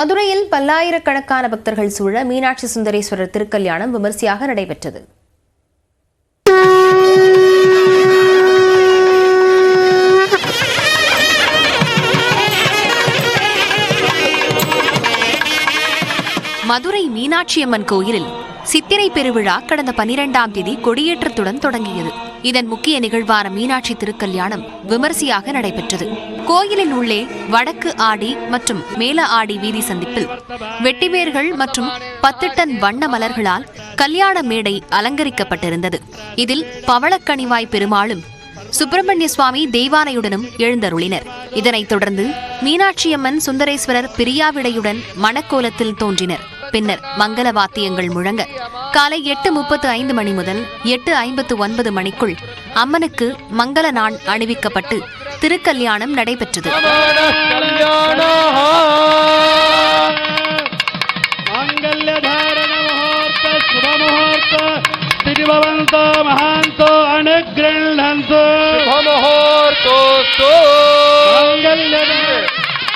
மதுரையில் பல்லாயிரக்கணக்கான பக்தர்கள் சூழ மீனாட்சி சுந்தரேஸ்வரர் திருக்கல்யாணம் விமர்சையாக நடைபெற்றது. மதுரை மீனாட்சியம்மன் கோயிலில் சித்திரை பெருவிழா கடந்த 12ஆம் தேதி கொடியேற்றத்துடன் தொடங்கியது. இதன் முக்கிய நிகழ்வான மீனாட்சி திருக்கல்யாணம் விமர்சையாக நடைபெற்றது. கோயிலின் உள்ளே வடக்கு ஆடி மற்றும் மேல ஆடி வீதி சந்திப்பில் வெட்டிவேர்கள் மற்றும் 10 டன் வண்ண மலர்களால் கல்யாண மேடை அலங்கரிக்கப்பட்டிருந்தது. இதில் பவளக்கணிவாய் பெருமாளும் சுப்பிரமணிய சுவாமி தெய்வானையுடனும் எழுந்தருளினர். இதனைத் தொடர்ந்து மீனாட்சியம்மன் சுந்தரேஸ்வரர் பிரியாவிடையுடன் மணக்கோலத்தில் தோன்றினர். பின்னர் மங்கள வாத்தியங்கள் முழங்க காலை 8:35 மணி முதல் 8:59 மணிக்குள் அம்மனுக்கு மங்கள நாண் அணிவிக்கப்பட்டு திருக்கல்யாணம் நடைபெற்றது.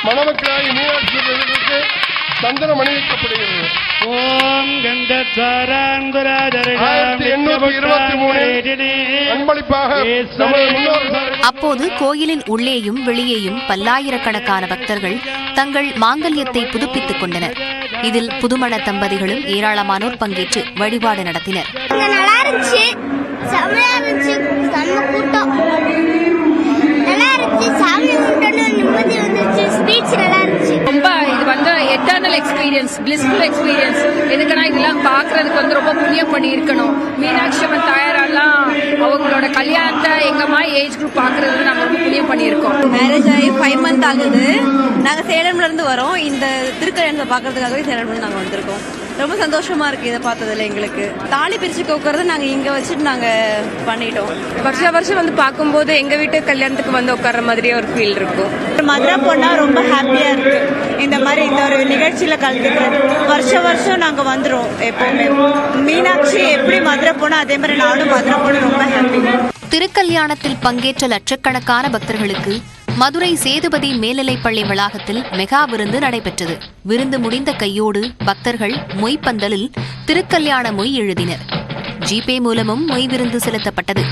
மணமக்களாகி மீனாட்சி சந்தனம் அணிவிக்கப்படுகிறது. அப்போது கோயிலின் உள்ளேயும் வெளியேயும் பல்லாயிரக்கணக்கான பக்தர்கள் தங்கள் மாங்கல்யத்தை புதுப்பித்துக் கொண்டனர். இதில் புதுமண தம்பதிகளும் ஏராளமானோர் பங்கேற்று வழிபாடு நடத்தினர். Eternal experience, blissful experience. எதுக்குன்னா இதெல்லாம் பார்க்கறதுக்கு ரொம்ப புண்ணியம் பண்ணி இருக்கணும். மீனாட்சி அம்மன் தாயாரெல்லாம் அவங்களோட கல்யாணத்தை எங்க மாதிரி ஏஜ் குரூப் பார்க்கறது நாங்கள் ரொம்ப புண்ணியம் பண்ணியிருக்கோம். மேரேஜ் ஆகி 5 months ஆகுது. நாங்கள் சேலம்ல இருந்து வரோம். இந்த திருக்கல்யாணத்தை பார்க்கறதுக்காகவே சேலம்ல நாங்கள் வந்திருக்கோம். ரொம்ப சந்தோஷமா இருக்கு இதை பார்த்ததுல. எங்களுக்கு தாலி பிரிச்சு கோக்கறத நாங்க இங்க வச்சுட்டு நாங்க பண்ணிட்டோம். வருஷம் வந்து பார்க்கும்போது எங்க வீட்டு கல்யாணத்துக்கு வந்து உட்கார்ற மாதிரியே ஒரு ஃபீல் இருக்கும். மதுரை போனா ரொம்ப ஹாப்பியா இருக்கு. இந்த மாதிரி இந்த ஒரு நிகழ்ச்சியில கலந்துக்கிறது வருஷம் நாங்க வந்துரும். எப்பவுமே மீனாட்சி எப்படி மதுரை போனா அதே மாதிரி நானும் மதுரை போன ரொம்ப ஹாப்பி. திருக்கல்யாணத்தில் பங்கேற்ற லட்சக்கணக்கான பக்தர்களுக்கு மதுரை சேதுபதி மேல்நிலைப்பள்ளி வளாகத்தில் மெகா விருந்து நடைபெற்றது. விருந்து முடிந்த கையோடு பக்தர்கள் மொய்ப்பந்தலில் திருக்கல்யாண மொய் எழுதினர். ஜிபே மூலமும் மொய் விருந்து செலுத்தப்பட்டது.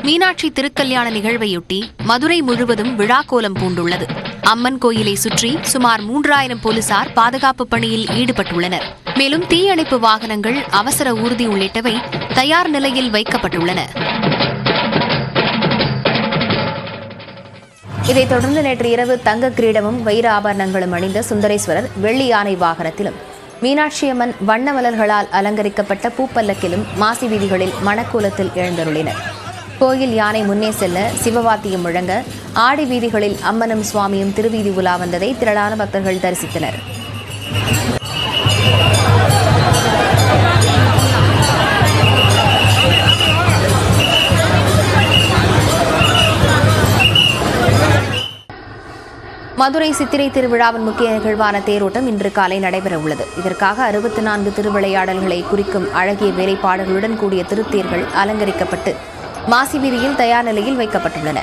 மீனாட்சி திருக்கல்யாண நிகழ்வையொட்டி மதுரை முழுவதும் விழாக்கோலம் பூண்டுள்ளது. அம்மன் கோயிலை சுற்றி சுமார் 3000 போலீசார் பாதுகாப்பு பணியில் ஈடுபட்டுள்ளனர். மேலும் தீயணைப்பு வாகனங்கள், அவசர ஊர்தி உள்ளிட்டவை தயார் நிலையில் வைக்கப்பட்டுள்ளன. இதைத் தொடர்ந்து நேற்று இரவு தங்க கிரீடமும் வைர ஆபரணங்களும் அணிந்த சுந்தரேஸ்வரர் வெள்ளி யானை வாகனத்திலும் மீனாட்சியம்மன் வண்ண மலர்களால் அலங்கரிக்கப்பட்ட பூப்பல்லக்கிலும் மாசி வீதிகளில் மணக்கோலத்தில் எழுந்தருளினர். கோயில் யானை முன்னே செல்ல சிவவாத்தியம் முழங்க ஆடி வீதிகளில் அம்மனும் சுவாமியும் திருவீதி உலா வந்ததை திரளான பக்தர்கள் தரிசித்தனர். மதுரை சித்திரை திருவிழாவின் முக்கிய நிகழ்வான தேரோட்டம் இன்று காலை நடைபெற உள்ளது. இதற்காக 64 திருவிளையாடல்களை குறிக்கும் அழகிய வேலைப்பாடுகளுடன் கூடிய திருத்தேர்கள் அலங்கரிக்கப்பட்டு மாசி வீதியில் தயார் நிலையில் வைக்கப்பட்டுள்ளன.